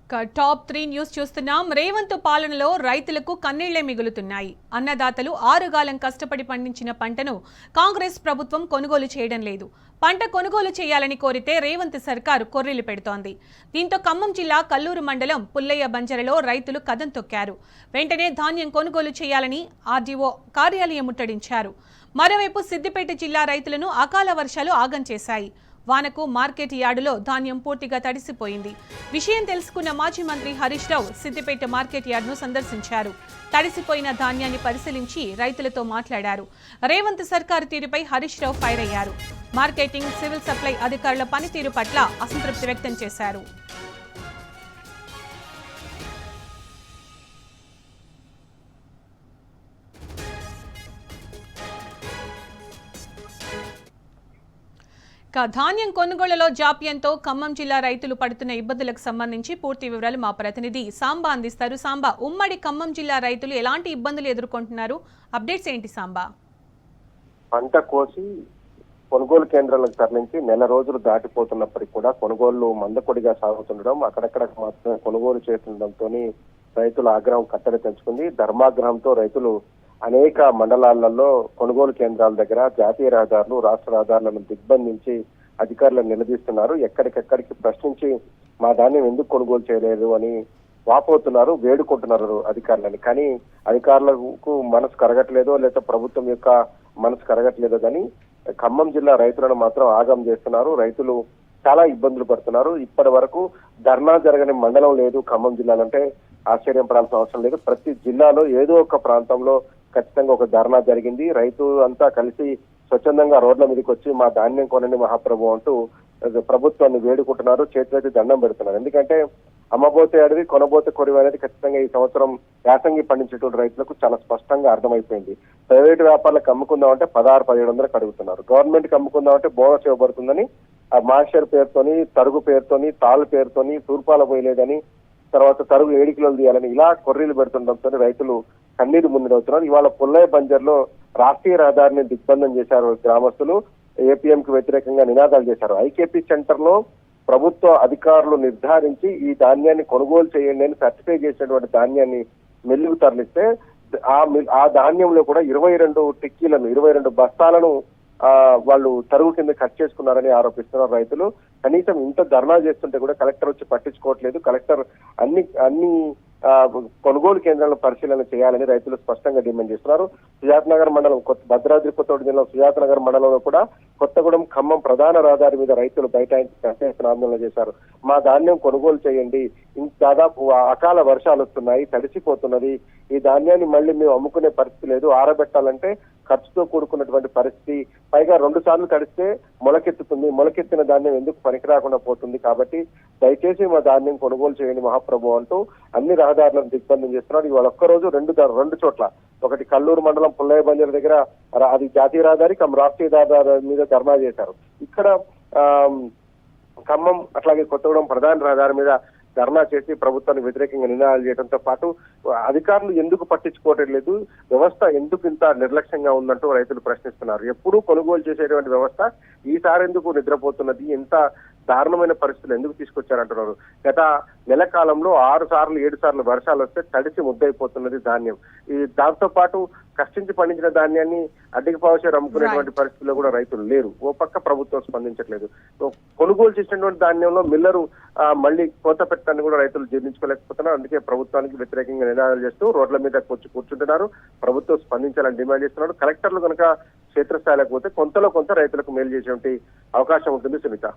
Top 3 news చూస్తున్నాం. రేవంత్ పాలనలో రైతులకు కన్నీళ్లే మిగులుతున్నాయి. అన్నదాతలు ఆరుగాలం కష్టపడి పండించిన పంటను కాంగ్రెస్ ప్రభుత్వం కొనుగోలు చేయడం లేదు. పంట కొనుగోలు చేయాలని కోరితే రేవంత్ సర్కారు కొర్రీలు పెడుతోంది. దీంతో ఖమ్మం జిల్లా కల్లూరు మండలం పుల్లయ్య బంజరలో రైతులు కదం తొక్కారు. వెంటనే ధాన్యం కొనుగోలు చేయాలని ఆర్డీఓ కార్యాలయం ముట్టడించారు. మరోవైపు సిద్దిపేట జిల్లా రైతులను అకాల వర్షాలు ఆగం చేశాయి. వానకు మార్కెట్ యార్డులో ధాన్యం పూర్తిగా తడిసిపోయింది. విషయం తెలుసుకున్న మాజీ మంత్రి హరీష్ రావు సిద్దిపేట మార్కెట్ యార్డును సందర్శించారు. తడిసిపోయిన ధాన్యాన్ని పరిశీలించి రైతులతో మాట్లాడారు. రేవంత్ సర్కారు తీరుపై హరీష్ రావు ఫైర్ అయ్యారు. మార్కెటింగ్, సివిల్ సప్లై అధికారుల పనితీరు పట్ల అసంతృప్తి వ్యక్తం చేశారు. ధాన్యం కొనుగోలులో జాప్యంతో ఖమ్మం జిల్లా రైతులు పడుతున్న ఇబ్బందులకు సంబంధించి పూర్తి వివరాలు మా ప్రతినిధి సాంబా అందిస్తారు. సాంబా, ఉమ్మడి ఖమ్మం జిల్లా రైతులు ఎలాంటి ఇబ్బందులు ఎదుర్కొంటున్నారు? అప్డేట్స్ ఏంటి సాంబా? పంట కోసి కొనుగోలు కేంద్రాలకు తరలించి నెల రోజులు దాటిపోతున్నప్పటికీ కూడా కొనుగోళ్లు మందకొడిగా సాగుతుండడం, అక్కడక్కడ మాత్రమే కొనుగోలు చేస్తుండటంతో రైతుల ఆగ్రహం కట్టడి తెంచుకుంది. ధర్మాగ్రహంతో రైతులు అనేక మండలాలలో కొనుగోలు కేంద్రాల దగ్గర జాతీయ రహదారులు, రాష్ట్ర రహదారులను దిగ్బంధించి అధికారులను నిలదీస్తున్నారు. ఎక్కడికెక్కడికి ప్రశ్నించి మా ధాన్యం ఎందుకు కొనుగోలు చేయలేదు అని వాపోతున్నారు, వేడుకుంటున్నారు అధికారులని. కానీ అధికారులకు మనసు కరగట్లేదో లేదా ప్రభుత్వం యొక్క మనసు కరగట్లేదో కానీ ఖమ్మం జిల్లా రైతులను మాత్రం ఆగం చేస్తున్నారు. రైతులు చాలా ఇబ్బందులు పడుతున్నారు. ఇప్పటి వరకు ధర్నా జరగని మండలం లేదు ఖమ్మం జిల్లాలంటే ఆశ్చర్యం పడాల్సిన అవసరం లేదు. ప్రతి జిల్లాలో ఏదో ఒక ప్రాంతంలో ఖచ్చితంగా ఒక ధర్నా జరిగింది. రైతు అంతా కలిసి స్వచ్ఛందంగా రోడ్ల మీదకి వచ్చి మా ధాన్యం కొనండి మహాప్రభు అంటూ ప్రభుత్వాన్ని వేడుకుంటున్నారు, చేతులైతే దండం పెడుతున్నారు. ఎందుకంటే అమ్మబోతే అడవి, కొనబోతే కొరివి అనేది ఖచ్చితంగా ఈ సంవత్సరం యాసంగి పండించేటువంటి రైతులకు చాలా స్పష్టంగా అర్థమైపోయింది. ప్రైవేటు వ్యాపారులకు అమ్ముకుందామంటే 1600-1700 అడుగుతున్నారు. గవర్నమెంట్ అమ్ముకుందామంటే బోనస్ ఇవ్వబడుతుందని, ఆ మాస్టర్ పేరుతోని, తరుగు పేరుతోని, తాళ్ళు పేరుతోని, తూర్పాల పోయలేదని, తర్వాత తరుగు 7 కిలోలు తీయాలని ఇలా కొర్రీలు పెడుతుండటంతో రైతులు కన్నీరు మున్నీరవుతున్నారు. ఇవాళ పుల్లయ్య బంజర్లో రాష్ట్రీయ రహదారిని దిగ్బంధం చేశారు గ్రామస్తులు. ఏపీఎంకి వ్యతిరేకంగా నినాదాలు చేశారు. ఐకేపీ సెంటర్ లో ప్రభుత్వ అధికారులు నిర్ధారించి ఈ ధాన్యాన్ని కొనుగోలు చేయండి అని సర్టిఫై చేసినటువంటి ధాన్యాన్ని మిల్లుకు తరలిస్తే ఆ ధాన్యంలో కూడా 22 టిక్కీలను, 22 బస్తాలను వాళ్ళు తరుగు కింద కట్ చేసుకున్నారని ఆరోపిస్తున్నారు రైతులు. కనీసం ఇంత ధర్నా చేస్తుంటే కూడా కలెక్టర్ వచ్చి పట్టించుకోవట్లేదు. కలెక్టర్ అన్ని కొనుగోలు కేంద్రాలను పరిశీలన చేయాలని రైతులు స్పష్టంగా డిమాండ్ చేస్తున్నారు. సుజాతనగర్ మండలం, భద్రాద్రి కొత్తగూడెం జిల్లా సుజాతనగర్ మండలంలో కూడా కొత్తగూడెం ఖమ్మం ప్రధాన రహదారి మీద రైతులు బైఠాయించి ఆందోళన చేశారు. మా ధాన్యం కొనుగోలు చేయండి, దాదాపు అకాల వర్షాలు వస్తున్నాయి, తడిసిపోతున్నది, ఈ ధాన్యాన్ని మళ్ళీ మేము అమ్ముకునే పరిస్థితి లేదు, ఆరబెట్టాలంటే ఖర్చుతో కూడుకున్నటువంటి పరిస్థితి, పైగా 2 సార్లు తడిస్తే మొలకెత్తుతుంది, మొలకెత్తిన ధాన్యం ఎందుకు పనికి రాకుండా పోతుంది, కాబట్టి దయచేసి మా ధాన్యం కొనుగోలు చేయండి మహాప్రభు అంటూ అన్ని రహదారులను దిగ్బంధం చేస్తున్నారు. ఇవాళ ఒక్కరోజు రెండు చోట్ల, ఒకటి కల్లూరు మండలం పుల్లయ్య బంజర్ దగ్గర అది జాతీయ రహదారి, రాష్ట్రీయ రహదారి మీద ధర్నా చేశారు. ఇక్కడ ఖమ్మం అట్లాగే కొత్తగూడెం ప్రధాన రహదారి మీద ధర్నా చేసి ప్రభుత్వానికి వ్యతిరేకంగా నినాదాలు చేయడంతో పాటు అధికారులు ఎందుకు పట్టించుకోవటం లేదు, వ్యవస్థ ఎందుకు ఇంత నిర్లక్ష్యంగా ఉందంటూ రైతులు ప్రశ్నిస్తున్నారు. ఎప్పుడూ కొనుగోలు చేసేటువంటి వ్యవస్థ ఈసారి ఎందుకు నిద్రపోతున్నది, ఎంత దారుణమైన పరిస్థితులు ఎందుకు తీసుకొచ్చారంటున్నారు. గత నెల కాలంలో 6 సార్లు 7 సార్లు వర్షాలు వస్తే తడిసి ముద్దైపోతున్నది ధాన్యం. దాంతో పాటు కష్టించి పండించిన ధాన్యాన్ని అడ్డికి పావుచేరు అమ్ముకునేటువంటి పరిస్థితుల్లో కూడా రైతులు లేరు. ఓ పక్క ప్రభుత్వం స్పందించట్లేదు. కొనుగోలు చేసినటువంటి ధాన్యంలో మిల్లరు మళ్ళీ కోత పెట్టడాన్ని కూడా రైతులు జీర్ణించుకోలేకపోతున్నారు. అందుకే ప్రభుత్వానికి వ్యతిరేకంగా నినాదాలు చేస్తూ రోడ్ల మీద కూర్చుంటున్నారు. ప్రభుత్వం స్పందించాలని డిమాండ్ చేస్తున్నారు. కలెక్టర్లు కనుక క్షేత్రస్థాయిలకు పోతే కొంతలో కొంత రైతులకు మేలు చేసేటువంటి అవకాశం ఉంటుంది. సునీత.